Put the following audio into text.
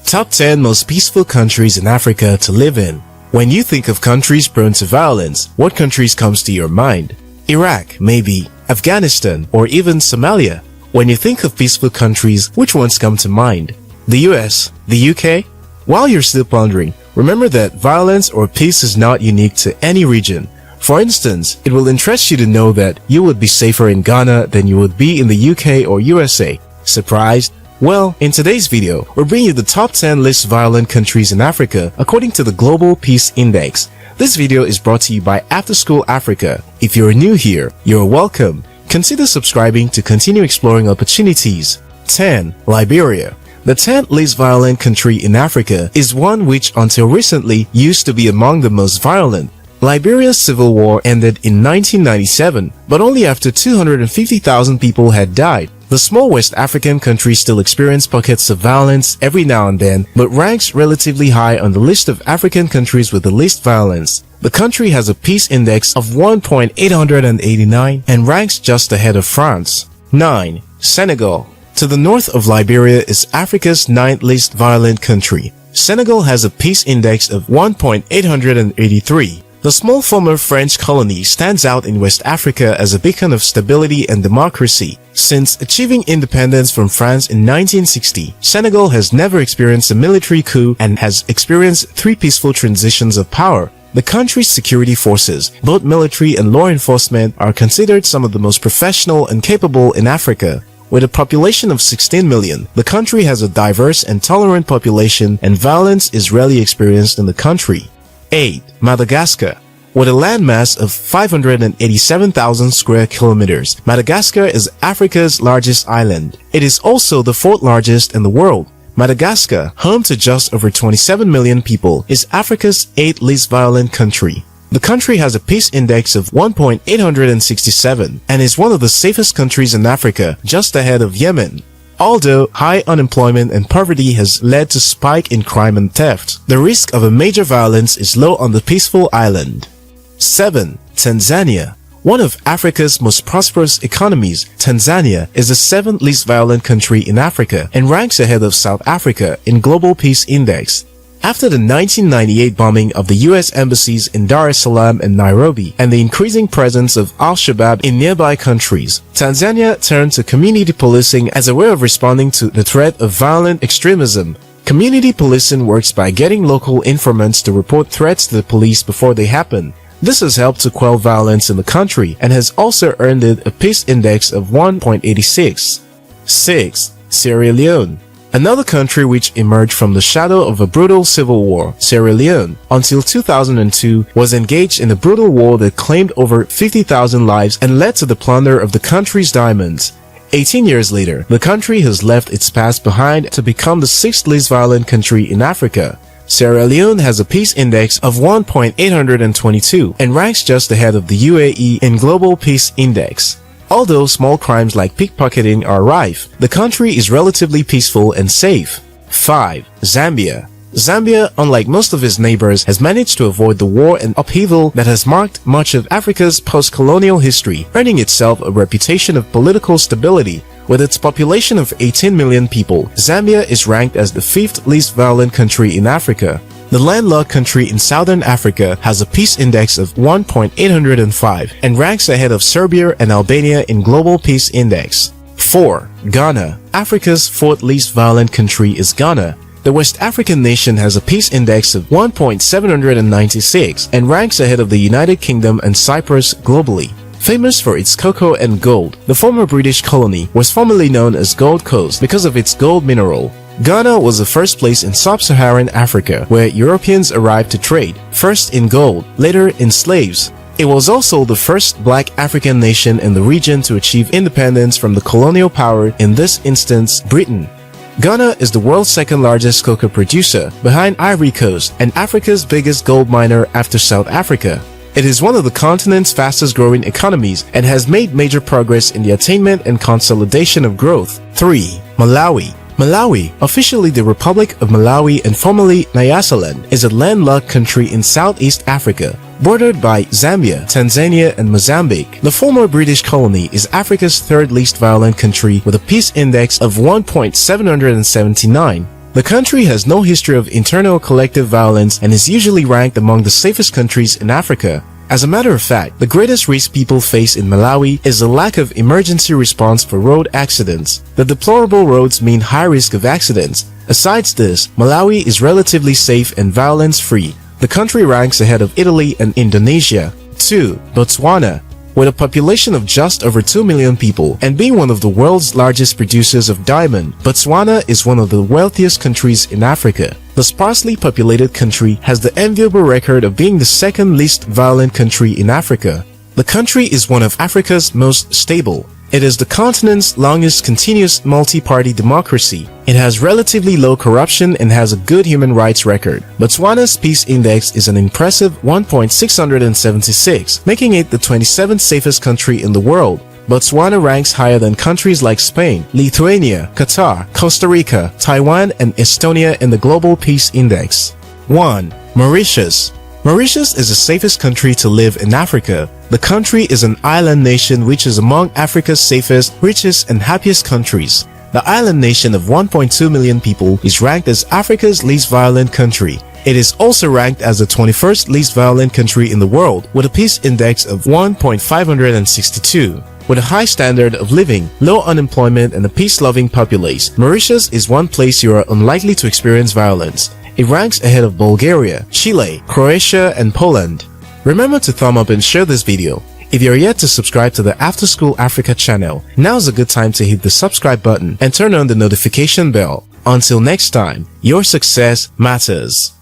Top 10 most peaceful countries in Africa to live in. When you think of countries prone to violence, what countries comes to your mind? Iraq, maybe, Afghanistan, or even Somalia. When you think of peaceful countries, which ones come to mind? The US, the UK? While you're still pondering, remember that violence or peace is not unique to any region. For instance, it will interest you to know that you would be safer in Ghana than you would be in the UK or USA. Surprised? Well, in today's video, we're bringing you the top 10 least violent countries in Africa according to the Global Peace Index. This video is brought to you by After School Africa. If you're new here, you're welcome. Consider subscribing to continue exploring opportunities. 10. Liberia. The 10th least violent country in Africa is one which until recently used to be among the most violent. Liberia's civil war ended in 1997, but only after 250,000 people had died. The small West African country still experiences pockets of violence every now and then, but ranks relatively high on the list of African countries with the least violence. The country has a peace index of 1.889 and ranks just ahead of France. 9. Senegal. To the north of Liberia is Africa's 9th least violent country. Senegal has a peace index of 1.883. The small former French colony stands out in West Africa as a beacon of stability and democracy. Since achieving independence from France in 1960, Senegal has never experienced a military coup and has experienced 3 peaceful transitions of power. The country's security forces, both military and law enforcement, are considered some of the most professional and capable in Africa. With a population of 16 million, the country has a diverse and tolerant population, and violence is rarely experienced in the country. 8. Madagascar. With a landmass of 587,000 square kilometers, Madagascar is Africa's largest island. It is also the 4th largest in the world. Madagascar, home to just over 27 million people, is Africa's 8th least violent country. The country has a peace index of 1.867 and is one of the safest countries in Africa, just ahead of Yemen. Although high unemployment and poverty has led to spike in crime and theft, the risk of a major violence is low on the peaceful island. 7. Tanzania. One of Africa's most prosperous economies, Tanzania is the 7th least violent country in Africa and ranks ahead of South Africa in Global Peace Index. After the 1998 bombing of the US embassies in Dar es Salaam and Nairobi and the increasing presence of Al-Shabaab in nearby countries, Tanzania turned to community policing as a way of responding to the threat of violent extremism. Community policing works by getting local informants to report threats to the police before they happen. This has helped to quell violence in the country and has also earned it a peace index of 1.86. 6. Sierra Leone. Another country which emerged from the shadow of a brutal civil war, Sierra Leone, until 2002 was engaged in a brutal war that claimed over 50,000 lives and led to the plunder of the country's diamonds. 18 years later, the country has left its past behind to become the 6th least violent country in Africa. Sierra Leone has a peace index of 1.822 and ranks just ahead of the UAE in Global Peace Index. Although small crimes like pickpocketing are rife, the country is relatively peaceful and safe. 5. Zambia. Zambia, unlike most of its neighbors, has managed to avoid the war and upheaval that has marked much of Africa's post-colonial history, earning itself a reputation of political stability. With its population of 18 million people, Zambia is ranked as the 5th least violent country in Africa. The landlocked country in southern Africa has a peace index of 1.805 and ranks ahead of Serbia and Albania in Global Peace Index. 4. Ghana. Africa's 4th least violent country is Ghana. The West African nation has a peace index of 1.796 and ranks ahead of the United Kingdom and Cyprus globally. Famous for its cocoa and gold, the former British colony was formerly known as Gold Coast because of its gold mineral. Ghana was the first place in sub-Saharan Africa where Europeans arrived to trade, first in gold, later in slaves. It was also the first black African nation in the region to achieve independence from the colonial power, in this instance, Britain. Ghana is the world's 2nd largest cocoa producer, behind Ivory Coast, and Africa's biggest gold miner after South Africa. It is one of the continent's fastest growing economies and has made major progress in the attainment and consolidation of growth. 3. Malawi. Malawi, officially the Republic of Malawi and formerly Nyasaland, is a landlocked country in Southeast Africa, bordered by Zambia, Tanzania, and Mozambique. The former British colony is Africa's 3rd least violent country with a peace index of 1.779. The country has no history of internal collective violence and is usually ranked among the safest countries in Africa. As a matter of fact, the greatest risk people face in Malawi is the lack of emergency response for road accidents. The deplorable roads mean high risk of accidents. Aside this, Malawi is relatively safe and violence-free. The country ranks ahead of Italy and Indonesia. 2. Botswana. With a population of just over 2 million people and being one of the world's largest producers of diamond, Botswana is one of the wealthiest countries in Africa. The sparsely populated country has the enviable record of being the second least violent country in Africa. The country is one of Africa's most stable. It is the continent's longest continuous multi-party democracy. It has relatively low corruption and has a good human rights record. Botswana's Peace Index is an impressive 1.676, making it the 27th safest country in the world. Botswana ranks higher than countries like Spain, Lithuania, Qatar, Costa Rica, Taiwan, and Estonia in the Global Peace Index. 1. Mauritius. Mauritius is the safest country to live in Africa. The country is an island nation which is among Africa's safest, richest, and happiest countries. The island nation of 1.2 million people is ranked as Africa's least violent country. It is also ranked as the 21st least violent country in the world with a peace index of 1.562. With a high standard of living, low unemployment, and a peace-loving populace, Mauritius is one place you are unlikely to experience violence. It ranks ahead of Bulgaria, Chile, Croatia, and Poland. Remember to thumb up and share this video. If you're yet to subscribe to the After School Africa channel, now's a good time to hit the subscribe button and turn on the notification bell. Until next time, your success matters.